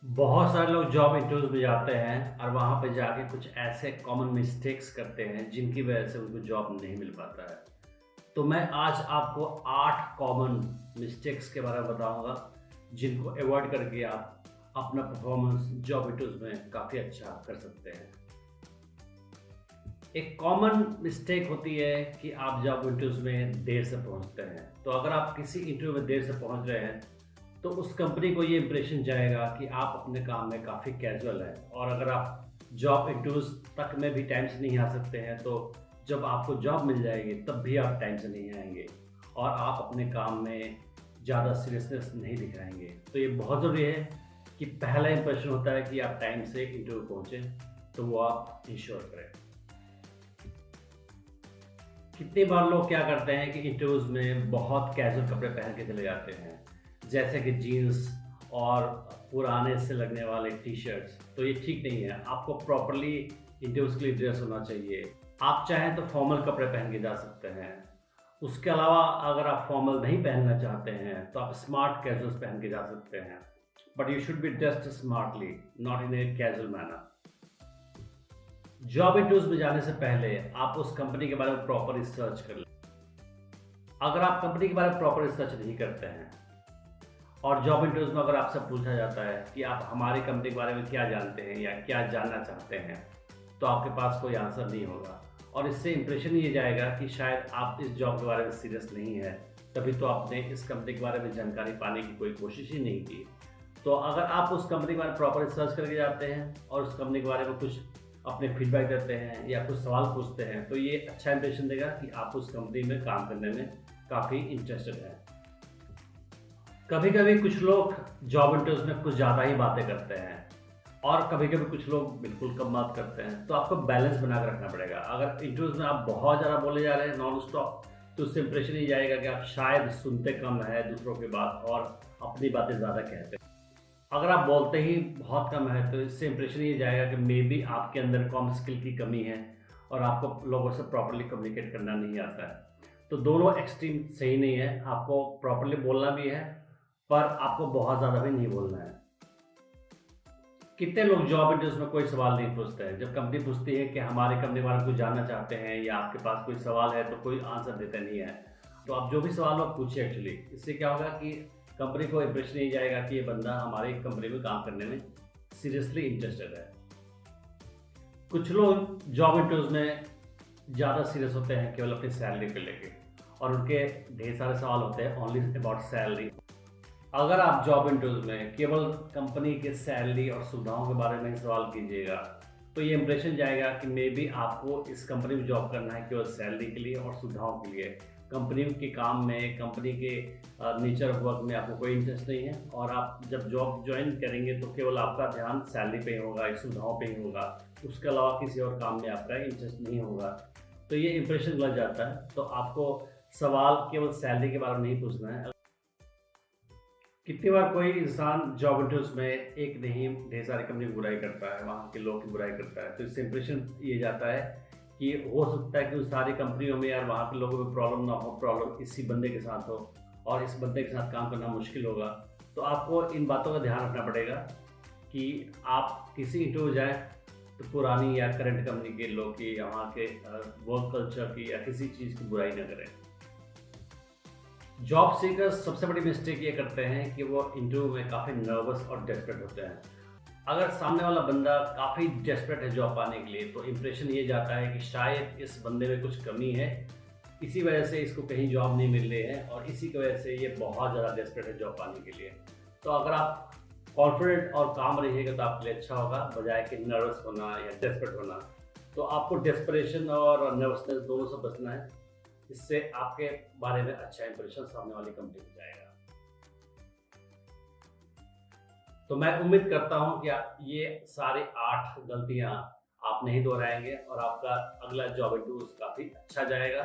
बहुत सारे लोग जॉब इंटरव्यूज़ में जाते हैं और वहाँ पे जाके कुछ ऐसे कॉमन मिस्टेक्स करते हैं जिनकी वजह से उनको जॉब नहीं मिल पाता है। तो मैं आज आपको 8 कॉमन मिस्टेक्स के बारे में बताऊँगा जिनको अवॉइड करके आप अपना परफॉर्मेंस जॉब इंटरव्यूज़ में काफ़ी अच्छा कर सकते हैं। एक कॉमन मिस्टेक होती है कि आप जॉब इंटरव्यूज़ में देर से पहुँचते हैं। तो अगर आप किसी इंटरव्यू में देर से पहुँच रहे हैं तो उस कंपनी को ये इंप्रेशन जाएगा कि आप अपने काम में काफ़ी कैजुअल हैं और अगर आप जॉब इंटरव्यूज़ तक में भी टाइम से नहीं आ सकते हैं तो जब आपको जॉब मिल जाएगी तब भी आप टाइम से नहीं आएँगे और आप अपने काम में ज़्यादा सीरियसनेस नहीं दिखाएँगे। तो ये बहुत ज़रूरी है कि पहला इंप्रेशन होता है कि आप टाइम से इंटरव्यू पहुँचे, तो वो आप इंश्योर करें। कितनी बार लोग क्या करते हैं कि इंटरव्यूज़ में बहुत कैजुअल कपड़े पहन के चले जाते हैं, जैसे कि जीन्स और पुराने से लगने वाले टी-शर्ट्स, तो ये ठीक नहीं है। आपको प्रॉपर्ली इंटरव्यूज़ के लिए ड्रेस होना चाहिए। आप चाहें तो फॉर्मल कपड़े पहन के जा सकते हैं। उसके अलावा अगर आप फॉर्मल नहीं पहनना चाहते हैं, तो आप स्मार्ट कैजुअल्स पहन के जा सकते हैं। But you should be dressed smartly, not in a casual manner. Job interviews में जाने से पहले आप उस कंपनी के बारे में प्रॉपर रिसर्च कर लें। अगर आप कंपनी के बारे में प्रॉपर रिसर्च नहीं करते हैं और जॉब इंटरव्यूज़ में अगर आपसे पूछा जाता है कि आप हमारी कंपनी के बारे में क्या जानते हैं या क्या जानना चाहते हैं, तो आपके पास कोई आंसर नहीं होगा और इससे इंप्रेशन ये जाएगा कि शायद आप इस जॉब के बारे में सीरियस नहीं है, तभी तो आपने इस कंपनी के बारे में जानकारी पाने की कोई कोशिश ही नहीं की। तो अगर आप उस कंपनी के बारे में प्रॉपर रिसर्च करके जाते हैं और उस कंपनी के बारे में कुछ अपने फीडबैक देते हैं या कुछ सवाल पूछते हैं, तो ये अच्छा इंप्रेशन देगा कि आप उस कंपनी में काम करने में काफ़ी इंटरेस्टेड हैं। कभी-कभी कुछ लोग जॉब इंटरव्यूज़ में कुछ ज़्यादा ही बातें करते हैं और कभी-कभी कुछ लोग बिल्कुल कम बात करते हैं, तो आपको बैलेंस बना के रखना पड़ेगा। अगर इंटरव्यूज़ में आप बहुत ज़्यादा बोले जा रहे हैं नॉन स्टॉप, तो उससे इंप्रेशन ये जाएगा कि आप शायद सुनते कम हैं दूसरों की बात और अपनी बातें ज़्यादा कहते हैं। अगर आप बोलते ही बहुत कम है, तो इससे इंप्रेशन ये जाएगा कि मे बी आपके अंदर कॉम स्किल की कमी है और आपको लोगों से प्रॉपर्ली कम्युनिकेट करना नहीं आता है। तो दोनों एक्सट्रीम सही नहीं है, आपको प्रॉपर्ली बोलना भी है, पर आपको बहुत ज़्यादा भी नहीं बोलना है। कितने लोग जॉब इंटरव्यूज़ में कोई सवाल नहीं पूछते हैं। जब कंपनी पूछती है कि हमारी कंपनी के बारे में कुछ जानना चाहते हैं या आपके पास कोई सवाल है, तो कोई आंसर देता नहीं है। तो आप जो भी सवाल हो आप पूछिए एक्चुअली। इससे क्या होगा कि कंपनी को इंप्रेशन ये जाएगा कि ये बंदा हमारी कंपनी में काम करने में सीरियसली इंटरेस्टेड है। कुछ लोग जॉब इंटरव्यूज़ में ज़्यादा सीरियस होते हैं केवल अपनी सैलरी को लेके और उनके ढेर सारे सवाल होते हैं ओनली अबाउट सैलरी। अगर आप जॉब इंटरव्यूज़ में केवल कंपनी के सैलरी और सुविधाओं के बारे में ही सवाल कीजिएगा, तो ये इंप्रेशन जाएगा कि मे बी आपको इस कंपनी में जॉब करना है केवल सैलरी के लिए और सुविधाओं के लिए। कंपनी के काम में, कंपनी के नेचर ऑफ वर्क में आपको कोई इंटरेस्ट नहीं है और आप जब जॉब जॉइन करेंगे तो केवल आपका ध्यान सैलरी पे ही होगा, इस सुविधाओं पे ही होगा। उसके अलावा किसी और काम में आपका इंटरेस्ट नहीं होगा। तो ये इंप्रेशन गलत जाता है। तो आपको सवाल केवल सैलरी के बारे में नहीं पूछना है। कितनी बार कोई इंसान जॉब इंटरव्यूज़ में एक नहीं ढेर सारी कंपनी की बुराई करता है, वहाँ के लोग की बुराई करता है, तो इससे इंप्रेशन ये जाता है कि हो सकता है कि उन सारी कंपनियों में यार वहाँ के लोगों को प्रॉब्लम ना हो, प्रॉब्लम इसी बंदे के साथ हो और इस बंदे के साथ काम करना मुश्किल होगा। तो आपको इन बातों का ध्यान रखना पड़ेगा कि आप किसी इंटरव्यू जाएँ तो पुरानी या करंट कंपनी के लोग की या वहाँ के वर्क कल्चर की या किसी चीज़ की बुराई ना करें। जॉब सीकर्स सबसे बड़ी मिस्टेक ये करते हैं कि वो इंटरव्यू में काफ़ी नर्वस और डेस्परेट होते हैं। अगर सामने वाला बंदा काफ़ी डेस्परेट है जॉब पाने के लिए, तो इंप्रेशन ये जाता है कि शायद इस बंदे में कुछ कमी है, इसी वजह से इसको कहीं जॉब नहीं मिल रही है और इसी की वजह से ये बहुत ज़्यादा डेस्परेट है जॉब पाने के लिए। तो अगर आप कॉन्फिडेंट और काम रहिएगा तो आपके लिए अच्छा होगा, बजाय कि नर्वस होना या डेस्परेट होना। तो आपको डेस्परेशन और नर्वसनेस दोनों से बचना है। इससे आपके बारे में अच्छा इंप्रेशन सामने वाली कंपनी को जाएगा। तो मैं उम्मीद करता हूँ कि ये सारी 8 गलतियाँ आप नहीं दोहराएँगे और आपका अगला जॉब इंटरव्यू काफ़ी अच्छा जाएगा।